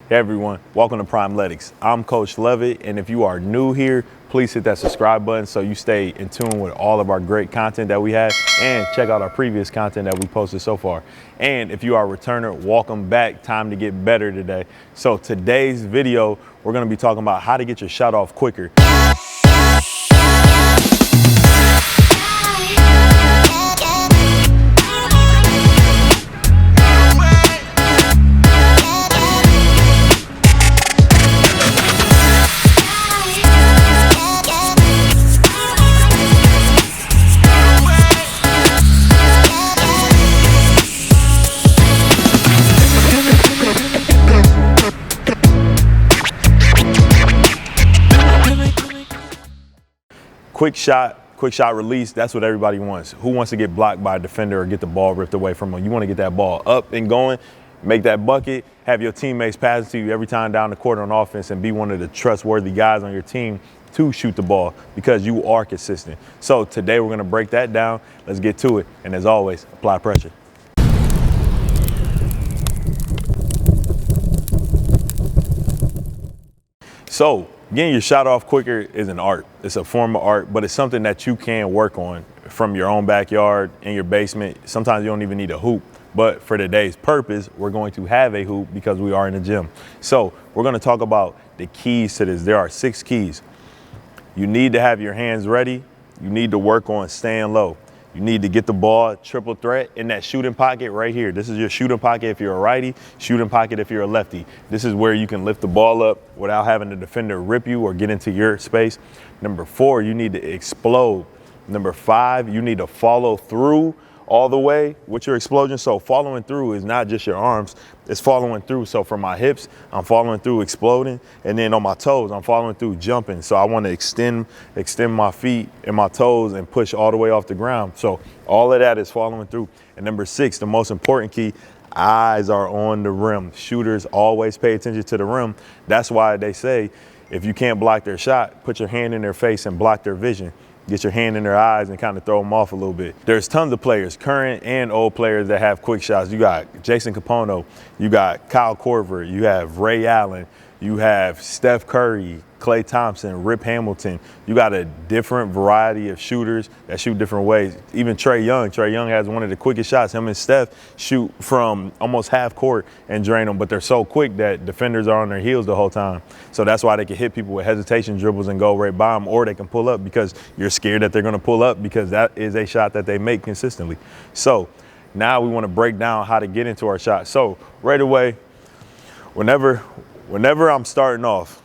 Hey everyone, welcome to Primeletics. I'm Coach Levitt, and if you are new here, please hit that subscribe button so you stay in tune with all of our great content that we have, and check out our previous content that we posted so far. And if you are a returner, welcome back. Time to get better today. So today's video, we're gonna be talking about how to get your shot off quicker. Quick shot release, that's what everybody wants. Who wants to get blocked by a defender or get the ball ripped away from them? You want to get that ball up and going, make that bucket, have your teammates pass it to you every time down the court on offense, and be one of the trustworthy guys on your team to shoot the ball because you are consistent. So today we're going to break that down. Let's get to it. And as always, apply pressure. So getting your shot off quicker is an art. It's a form of art, but it's something that you can work on from your own backyard, in your basement. Sometimes you don't even need a hoop, but for today's purpose, we're going to have a hoop because we are in the gym. So we're going to talk about the keys to this. There are 6 keys. You need to have your hands ready. You need to work on staying low. You need to get the ball triple threat in that shooting pocket right here. This is your shooting pocket if you're a righty, shooting pocket if you're a lefty. This is where you can lift the ball up without having the defender rip you or get into your space. Number 4, you need to explode. Number 5, you need to follow through all the way with your explosion. So following through is not just your arms, it's following through. So from my hips, I'm following through exploding, and then on my toes, I'm following through jumping. So I want to extend my feet and my toes and push all the way off the ground. So all of that is following through. And number 6, the most important key, eyes are on the rim. Shooters always pay attention to the rim. That's why they say, if you can't block their shot, put your hand in their face and block their vision. Get your hand in their eyes and kind of throw them off a little bit. There's tons of players, current and old players, that have quick shots. You got Jason Capono, you got Kyle Korver, you have Ray Allen, you have Steph Curry, Klay Thompson, Rip Hamilton. You got a different variety of shooters that shoot different ways. Even Trae Young has one of the quickest shots. Him and Steph shoot from almost half court and drain them, but they're so quick that defenders are on their heels the whole time. So that's why they can hit people with hesitation dribbles and go right by them, or they can pull up because you're scared that they're gonna pull up, because that is a shot that they make consistently. So now we wanna break down how to get into our shot. So right away, whenever I'm starting off,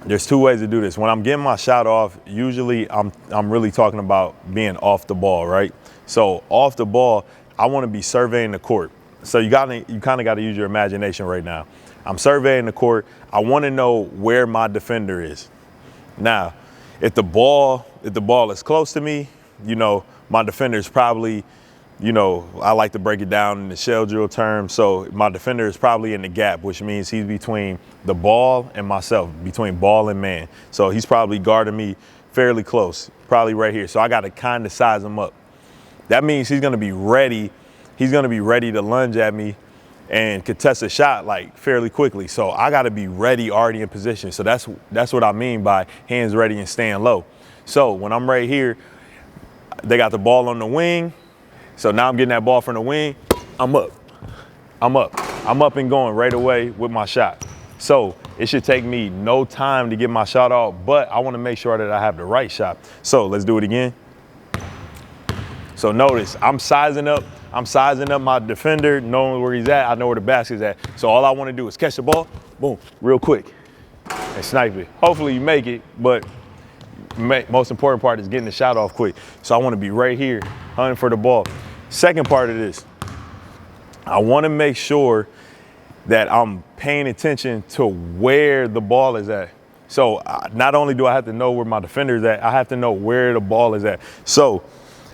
there's 2 ways to do this. When I'm getting my shot off, usually I'm really talking about being off the ball, right? So off the ball, I want to be surveying the court. So you kind of got to use your imagination right now. I'm surveying the court. I want to know where my defender is. Now, if the ball is close to me, my defender is probably, I like to break it down in the shell drill term. So my defender is probably in the gap, which means he's between the ball and myself, between ball and man. So he's probably guarding me fairly close, probably right here. So I got to kind of size him up. That means he's going to be ready. He's going to be ready to lunge at me and contest a shot like fairly quickly. So I got to be ready, already in position. So that's what I mean by hands ready and staying low. So when I'm right here, they got the ball on the wing. So now I'm getting that ball from the wing, I'm up and going right away with my shot. So it should take me no time to get my shot off, but I want to make sure that I have the right shot. So let's do it again. So notice I'm sizing up my defender, knowing where he's at. I know where the basket's at. So all I want to do is catch the ball, boom, real quick, and snipe it. Hopefully you make it, but most important part is getting the shot off quick. So I want to be right here, hunting for the ball. Second part of this, I want to make sure that I'm paying attention to where the ball is at. So not only do I have to know where my defender is at, I have to know where the ball is at. So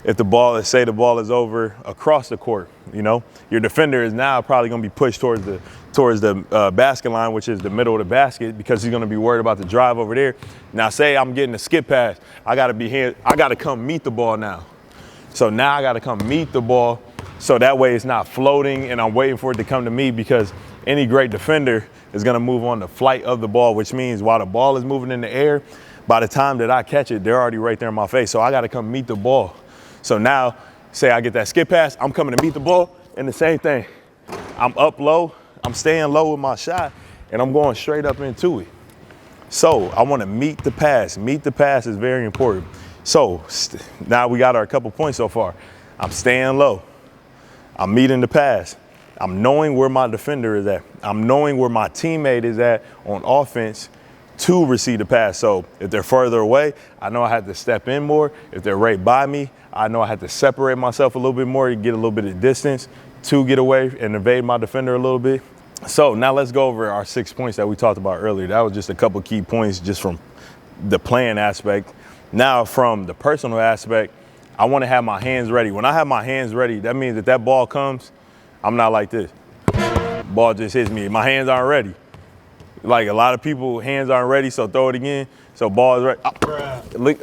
if the ball is, say the ball is over across the court, your defender is now probably going to be pushed towards the basket line, which is the middle of the basket, because he's going to be worried about the drive over there. Now, say I'm getting a skip pass, I got to come meet the ball now. So now I got to come meet the ball, so that way it's not floating and I'm waiting for it to come to me, because Any great defender is gonna move on the flight of the ball, which means while the ball is moving in the air, by the time that I catch it, they're already right there in my face. So I gotta come meet the ball. So now, say I get that skip pass, I'm coming to meet the ball, and the same thing. I'm up low, I'm staying low with my shot, and I'm going straight up into it. So I wanna meet the pass. Meet the pass is very important. So now we got our couple points so far. I'm staying low, I'm meeting the pass. I'm knowing where my defender is at. I'm knowing where my teammate is at on offense to receive the pass. So if they're further away, I know I have to step in more. If they're right by me, I know I have to separate myself a little bit more to get a little bit of distance to get away and evade my defender a little bit. So now let's go over our 6 points that we talked about earlier. That was just a couple key points just from the playing aspect. Now from the personal aspect, I want to have my hands ready. When I have my hands ready, that means that that ball comes, I'm not like this. Ball just hits me. My hands aren't ready. Like a lot of people, hands aren't ready, so throw it again. So ball is ready.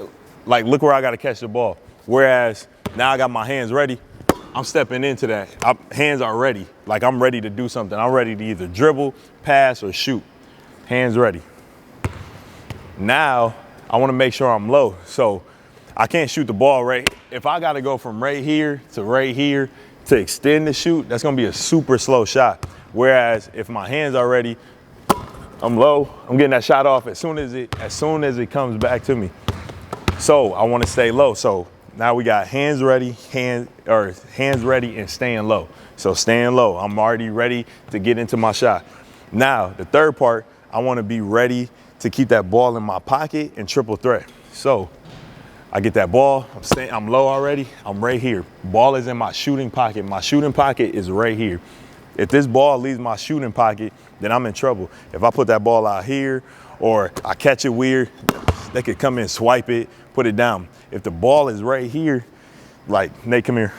Look where I got to catch the ball. Whereas now I got my hands ready, I'm stepping into that. Hands are ready. Like I'm ready to do something. I'm ready to either dribble, pass, or shoot. Hands ready. Now I want to make sure I'm low. So I can't shoot the ball right. If I got to go from right here to extend the shoot, that's gonna be a super slow shot. Whereas if my hands are ready, I'm low, I'm getting that shot off as soon as it comes back to me. So I wanna stay low. So now we got hands ready and staying low. So staying low, I'm already ready to get into my shot. Now, the third part, I wanna be ready to keep that ball in my pocket and triple threat. So I get that ball, I'm low already, I'm right here. Ball is in my shooting pocket. My shooting pocket is right here. If this ball leaves my shooting pocket, then I'm in trouble. If I put that ball out here or I catch it weird, they could come in, swipe it, put it down. If the ball is right here, like Nate, come here.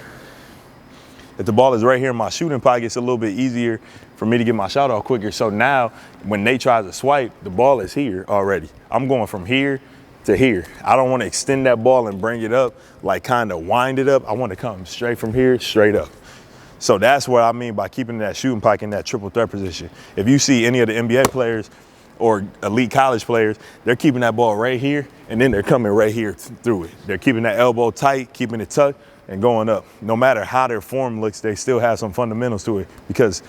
If the ball is right here in my shooting pocket, it's a little bit easier for me to get my shot off quicker. So now when Nate tries to swipe, the ball is here already. I'm going from here to here. I don't want to extend that ball and bring it up, like kind of wind it up. I want to come straight from here, straight up. So that's what I mean by keeping that shooting pocket in that triple threat position. If you see any of the NBA players or elite college players, they're keeping that ball right here, and then they're coming right here through it. They're keeping that elbow tight, keeping it tucked, and going up. No matter how their form looks, they still have some fundamentals to it, because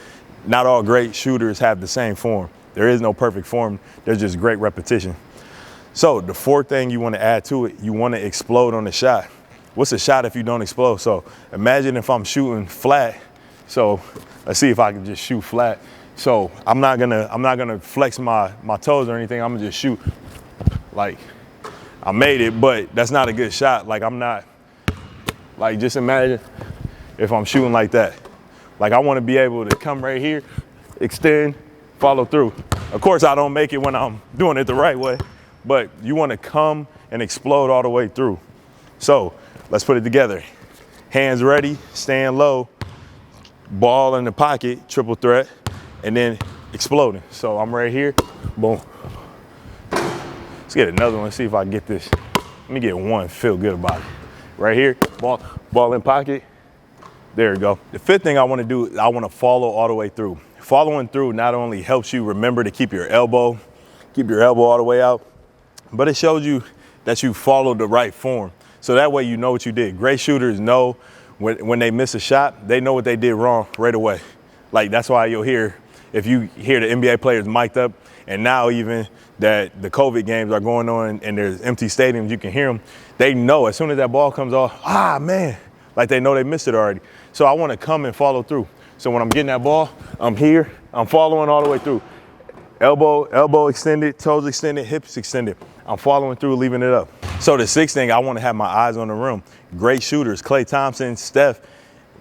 not all great shooters have the same form. There is no perfect form. There's just great repetition. So the fourth thing you want to add to it, you want to explode on the shot. What's a shot if you don't explode? So imagine if I'm shooting flat. So let's see if I can just shoot flat. So I'm not gonna flex my toes or anything. I'm gonna just shoot. Like I made it, but that's not a good shot. Like I'm not, like just imagine if I'm shooting like that. Like I want to be able to come right here, extend, follow through. Of course I don't make it when I'm doing it the right way, but you want to come and explode all the way through. So let's put it together. Hands ready, staying low, ball in the pocket, triple threat, and then exploding. So I'm right here, boom. Let's get another one, see if I can get this. Let me get one, feel good about it. Right here, ball in pocket, there we go. The fifth thing I want to do, I want to follow all the way through. Following through not only helps you remember to keep your elbow all the way out, but it shows you that you followed the right form. So that way you know what you did. Great shooters know when they miss a shot, they know what they did wrong right away. Like that's why you'll hear, if you hear the NBA players mic'd up, and now even that the COVID games are going on and there's empty stadiums, you can hear them. They know as soon as that ball comes off, man, like they know they missed it already. So I want to come and follow through. So when I'm getting that ball, I'm here, I'm following all the way through. Elbow extended, toes extended, hips extended. I'm following through, leaving it up. So the sixth thing, I want to have my eyes on the rim. Great shooters, Klay Thompson, Steph,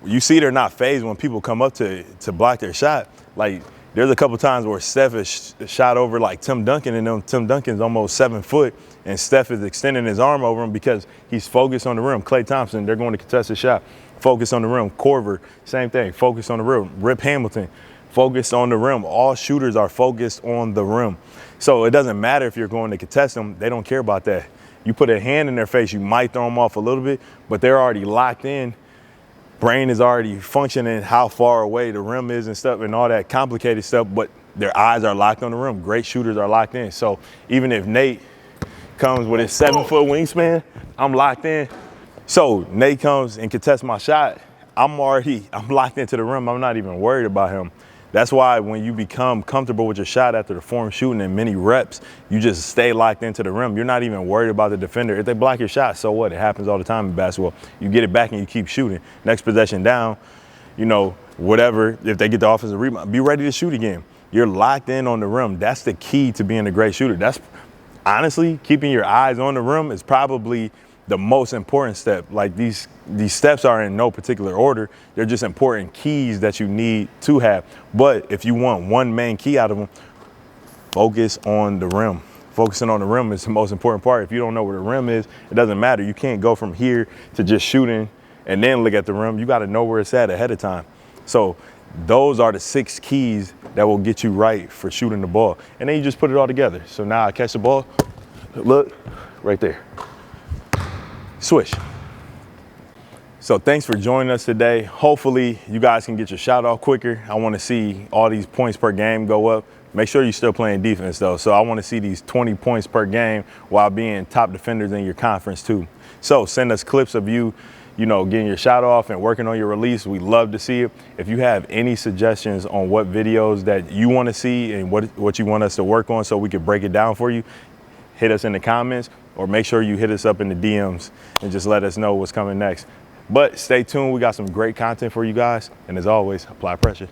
you see they're not phased when people come up to block their shot. Like there's a couple times where Steph is shot over like Tim Duncan, and Tim Duncan's almost 7 foot, and Steph is extending his arm over him because he's focused on the rim. Klay Thompson, they're going to contest the shot. Focus on the rim. Korver, same thing, focus on the rim. Rip Hamilton, focused on the rim. All shooters are focused on the rim. So it doesn't matter if you're going to contest them, they don't care about that. You put a hand in their face, you might throw them off a little bit, but they're already locked in brain is already functioning how far away the rim is and stuff and all that complicated stuff, but their eyes are locked on the rim. Great shooters are locked in. So even if Nate comes with his 7-foot wingspan, I'm locked in. So Nate comes and contests my shot, I'm locked into the rim. I'm not even worried about him. That's why when you become comfortable with your shot after the form shooting and many reps, you just stay locked into the rim. You're not even worried about the defender. If they block your shot, so what? It happens all the time in basketball. You get it back and you keep shooting. Next possession down, you know, whatever, if they get the offensive rebound, be ready to shoot again. You're locked in on the rim. That's the key to being a great shooter. That's honestly, keeping your eyes on the rim is probably the most important step. Like these steps are in no particular order. They're just important keys that you need to have. But if you want one main key out of them, focus on the rim. Focusing on the rim is the most important part. If you don't know where the rim is, it doesn't matter. You can't go from here to just shooting and then look at the rim. You got to know where it's at ahead of time. So those are the 6 keys that will get you right for shooting the ball. And then you just put it all together. So now I catch the ball, look, right there. Swish. So thanks for joining us today. Hopefully you guys can get your shot off quicker. I want to see all these points per game go up. Make sure you're still playing defense though. So I want to see these 20 points per game while being top defenders in your conference too. So send us clips of you getting your shot off and working on your release. We love to see it. If you have any suggestions on what videos that you want to see and what you want us to work on so we can break it down for you, hit us in the comments or make sure you hit us up in the DMs and just let us know what's coming next. But stay tuned. We got some great content for you guys. And as always, apply pressure.